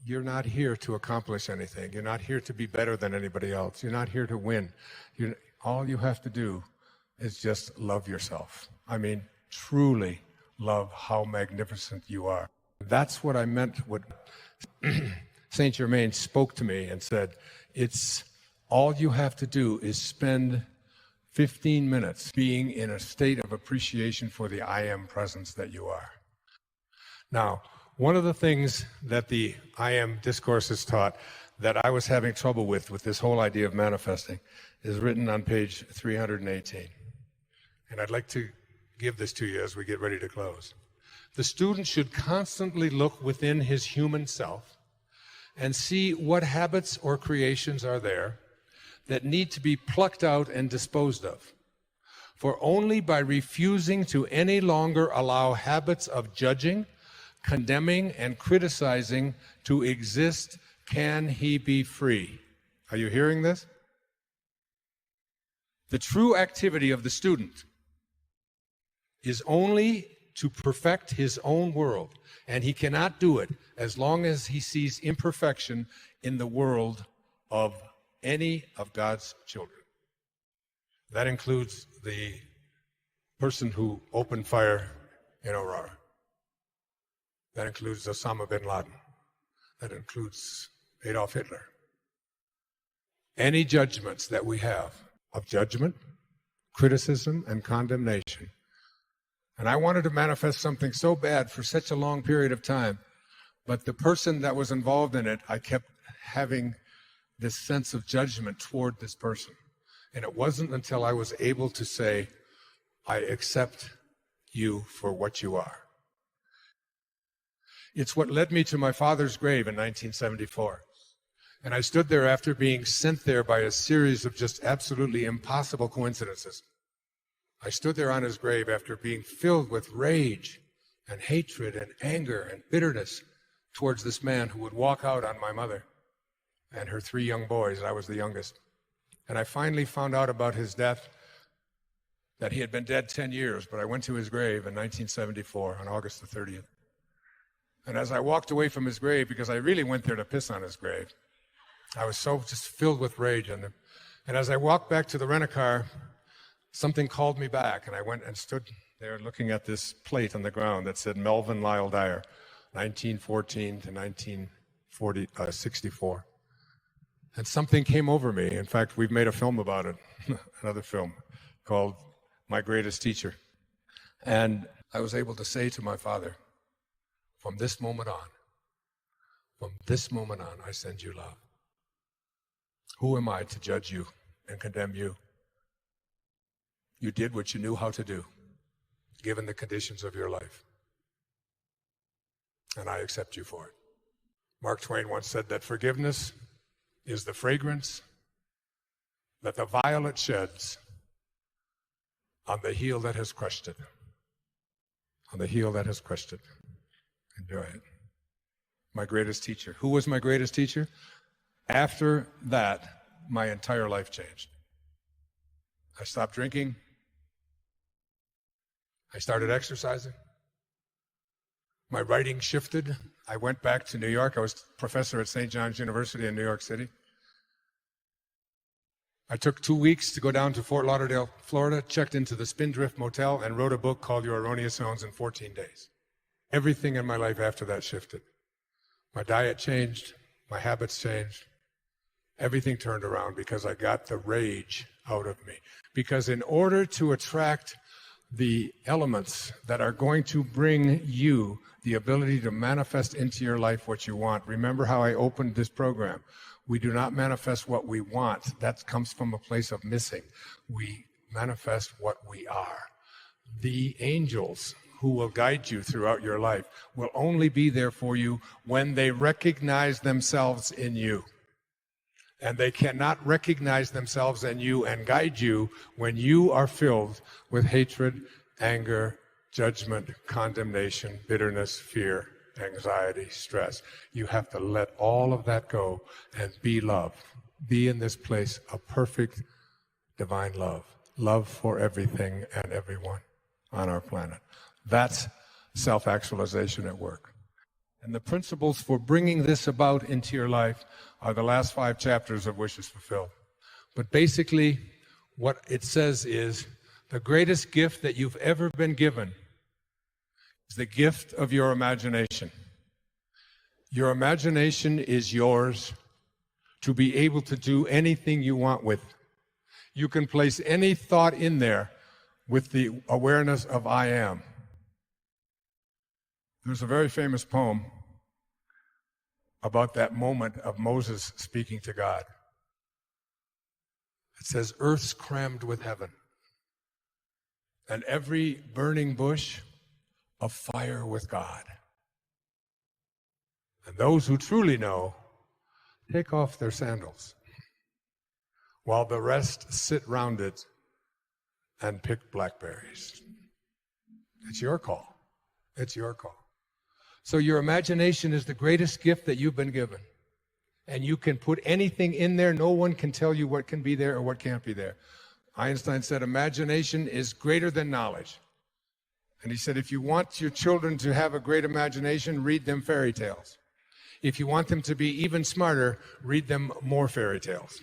you're not here to accomplish anything. You're not here to be better than anybody else. You're not here to win. All you have to do is just love yourself. I mean, truly love how magnificent you are. That's what I meant when Saint Germain spoke to me and said, it's all you have to do is spend 15 minutes being in a state of appreciation for the I am presence that you are. Now, one of the things that the I am discourse has taught that I was having trouble with this whole idea of manifesting is written on page 318. And I'd like to give this to you as we get ready to close. The student should constantly look within his human self and see what habits or creations are there that need to be plucked out and disposed of. For only by refusing to any longer allow habits of judging, condemning, and criticizing to exist can he be free. Are you hearing this? The true activity of the student is only to perfect his own world, and he cannot do it as long as he sees imperfection in the world of any of God's children. That includes the person who opened fire in Aurora. That includes Osama bin Laden. That includes Adolf Hitler. Any judgments that we have of judgment, criticism, and condemnation. And I wanted to manifest something so bad for such a long period of time, but the person that was involved in it, I kept having this sense of judgment toward this person. And it wasn't until I was able to say, I accept you for what you are. It's what led me to my father's grave in 1974. And I stood there after being sent there by a series of just absolutely impossible coincidences. I stood there on his grave after being filled with rage and hatred and anger and bitterness towards this man who would walk out on my mother and her 3 young boys. I was the youngest. And I finally found out about his death, that he had been dead 10 years, but I went to his grave in 1974 on August the 30th. And as I walked away from his grave, because I really went there to piss on his grave, I was so just filled with rage. And as I walked back to the rent-a-car, something called me back, and I went and stood there looking at this plate on the ground that said Melvin Lyle Dyer, 1914 to 1964. And something came over me. In fact, we've made a film about it, another film called My Greatest Teacher. And I was able to say to my father, from this moment on, I send you love. Who am I to judge you and condemn you? You did what you knew how to do, given the conditions of your life. And I accept you for it. Mark Twain once said that forgiveness is the fragrance that the violet sheds on the heel that has crushed it. On the heel that has crushed it. Enjoy it. My greatest teacher. Who was my greatest teacher? After that, my entire life changed. I stopped drinking. I started exercising. My writing shifted. I went back to New York. I was professor at St. John's University in New York City. I took 2 weeks to go down to Fort Lauderdale, Florida, checked into the Spindrift Motel, and wrote a book called Your Erroneous Zones in 14 days. Everything in my life after that shifted. My diet changed. My habits changed. Everything turned around because I got the rage out of me. Because in order to attract the elements that are going to bring you the ability to manifest into your life what you want. Remember how I opened this program. We do not manifest what we want. That comes from a place of missing. We manifest what we are. The angels who will guide you throughout your life will only be there for you when they recognize themselves in you. And they cannot recognize themselves in you and guide you when you are filled with hatred, anger, judgment, condemnation, bitterness, fear, anxiety, stress. You have to let all of that go and be love. Be in this place of perfect divine love. Love for everything and everyone on our planet. That's self-actualization at work. And the principles for bringing this about into your life are the last 5 chapters of Wishes Fulfilled. But basically, what it says is the greatest gift that you've ever been given is the gift of your imagination. Your imagination is yours to be able to do anything you want with. You can place any thought in there with the awareness of I am. There's a very famous poem about that moment of Moses speaking to God. It says, earth's crammed with heaven, and every burning bush afire with God. And those who truly know take off their sandals, while the rest sit round it and pick blackberries. It's your call. It's your call. So your imagination is the greatest gift that you've been given. And you can put anything in there. No one can tell you what can be there or what can't be there. Einstein said imagination is greater than knowledge. And he said if you want your children to have a great imagination, read them fairy tales. If you want them to be even smarter, read them more fairy tales.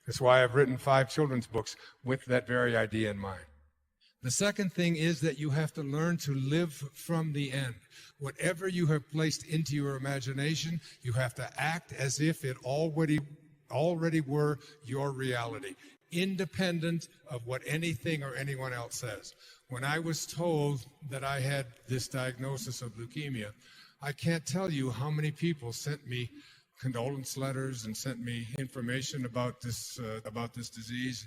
That's why I've written 5 children's books with that very idea in mind. The second thing is that you have to learn to live from the end. Whatever you have placed into your imagination, you have to act as if it already were your reality, independent of what anything or anyone else says. When I was told that I had this diagnosis of leukemia, I can't tell you how many people sent me condolence letters and sent me information about this disease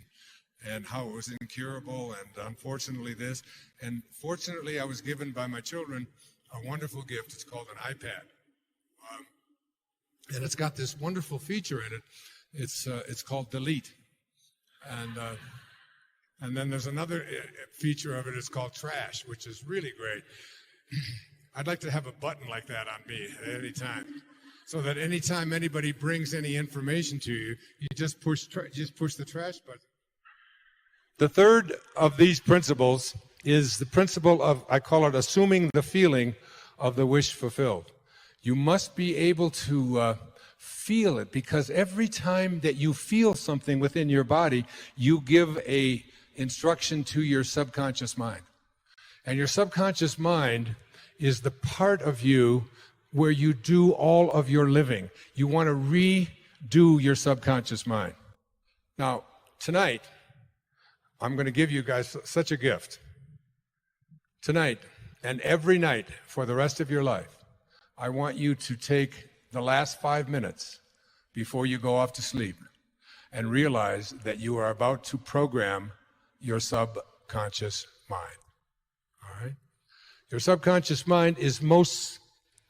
and how it was incurable and unfortunately this. And fortunately, I was given by my children a wonderful gift. It's called an iPad. And it's got this wonderful feature in it. It's called Delete. And then there's another feature of it. It's called Trash, which is really great. I'd like to have a button like that on me at any time, so that anytime anybody brings any information to you, you just push the trash button. The third of these principles is the principle of, I call it assuming the feeling of the wish fulfilled. You must be able to feel it, because every time that you feel something within your body, you give a instruction to your subconscious mind. And your subconscious mind is the part of you where you do all of your living. You want to redo your subconscious mind. Now, tonight, I'm going to give you guys such a gift. Tonight and every night for the rest of your life, I want you to take the last 5 minutes before you go off to sleep and realize that you are about to program your subconscious mind. All right? Your subconscious mind is most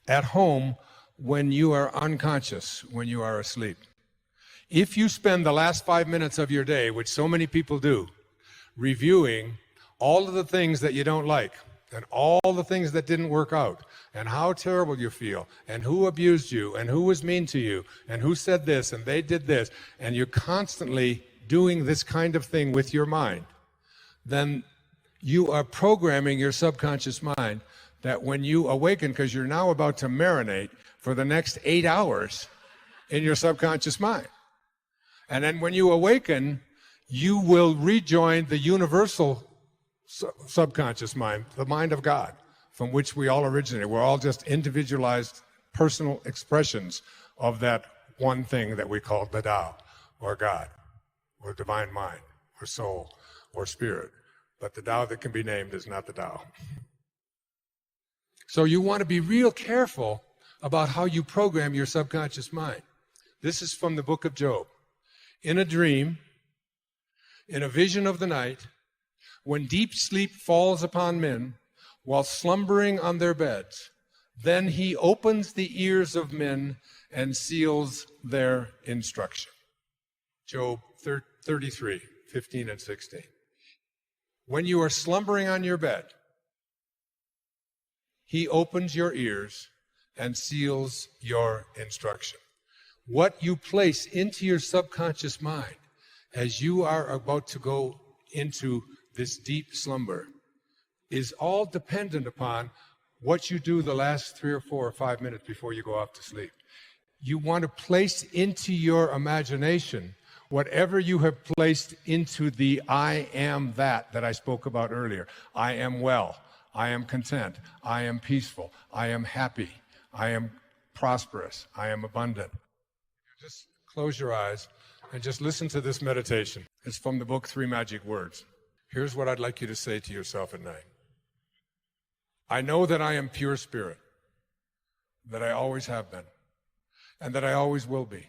at home when you are unconscious, when you are asleep. If you spend the last 5 minutes of your day, which so many people do, reviewing all of the things that you don't like and all the things that didn't work out and how terrible you feel and who abused you and who was mean to you and who said this and they did this, and you're constantly doing this kind of thing with your mind, then you are programming your subconscious mind that when you awaken, because you're now about to marinate for the next 8 hours in your subconscious mind. And then when you awaken, you will rejoin the universal subconscious mind, the mind of God, from which we all originate. We're all just individualized personal expressions of that one thing that we call the Tao, or God, or divine mind, or soul, or spirit. But the Tao that can be named is not the Tao. So you want to be real careful about how you program your subconscious mind. This is from the book of Job. In a dream, in a vision of the night, when deep sleep falls upon men while slumbering on their beds, then he opens the ears of men and seals their instruction. Job 33, 15 and 16. When you are slumbering on your bed, he opens your ears and seals your instruction. What you place into your subconscious mind as you are about to go into this deep slumber is all dependent upon what you do the last 3 or 4 or 5 minutes before you go off to sleep. You want to place into your imagination whatever you have placed into the I am that I spoke about earlier. I am well. I am content. I am peaceful. I am happy. I am prosperous. I am abundant. Just close your eyes and just listen to this meditation. It's from the book, 3 Magic Words. Here's what I'd like you to say to yourself at night. I know that I am pure spirit, that I always have been, and that I always will be.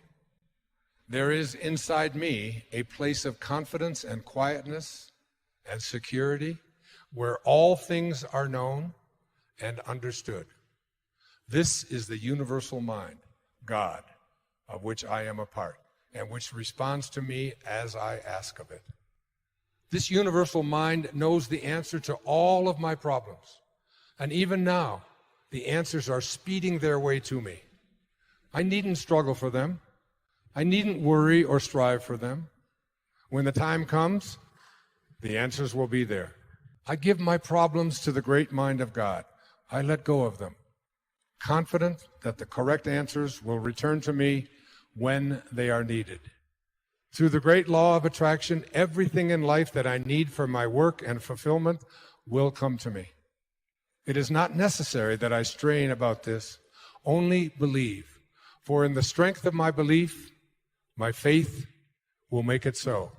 There is inside me a place of confidence and quietness and security where all things are known and understood. This is the universal mind, God, of which I am a part, and which responds to me as I ask of it. This universal mind knows the answer to all of my problems. And even now, the answers are speeding their way to me. I needn't struggle for them. I needn't worry or strive for them. When the time comes, the answers will be there. I give my problems to the great mind of God. I let go of them, confident that the correct answers will return to me when they are needed. Through the great law of attraction, everything in life that I need for my work and fulfillment will come to me. It is not necessary that I strain about this, only believe. For in the strength of my belief, my faith will make it so.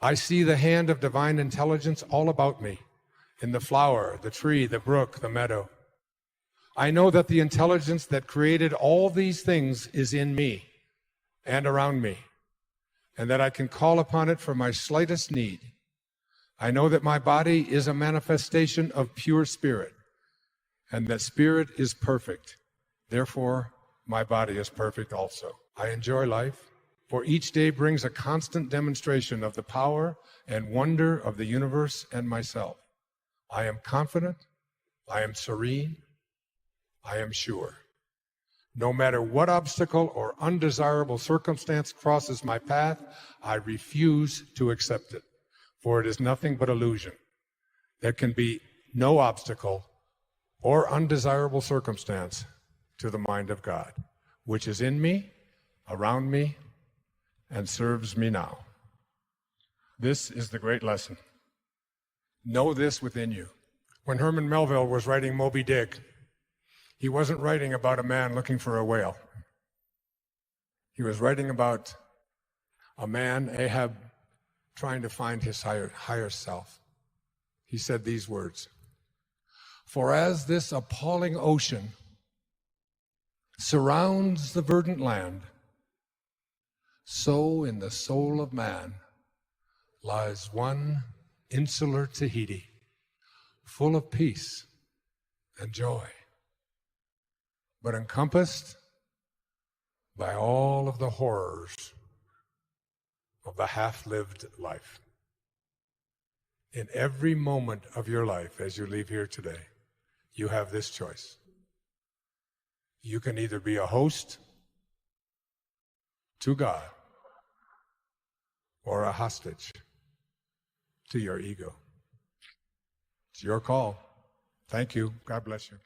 I see the hand of divine intelligence all about me, in the flower, the tree, the brook, the meadow. I know that the intelligence that created all these things is in me and around me, and that I can call upon it for my slightest need. I know that my body is a manifestation of pure spirit, and that spirit is perfect. Therefore, my body is perfect also. I enjoy life, for each day brings a constant demonstration of the power and wonder of the universe and myself. I am confident, I am serene, I am sure. No matter what obstacle or undesirable circumstance crosses my path, I refuse to accept it, for it is nothing but illusion. There can be no obstacle or undesirable circumstance to the mind of God, which is in me, around me, and serves me now. This is the great lesson. Know this within you. When Herman Melville was writing Moby Dick, he wasn't writing about a man looking for a whale. He was writing about a man, Ahab, trying to find his higher self. He said these words, "For as this appalling ocean surrounds the verdant land, so in the soul of man lies one insular Tahiti, full of peace and joy, but encompassed by all of the horrors of the half-lived life." In every moment of your life as you leave here today, you have this choice. You can either be a host to God or a hostage to your ego. It's your call. Thank you. God bless you.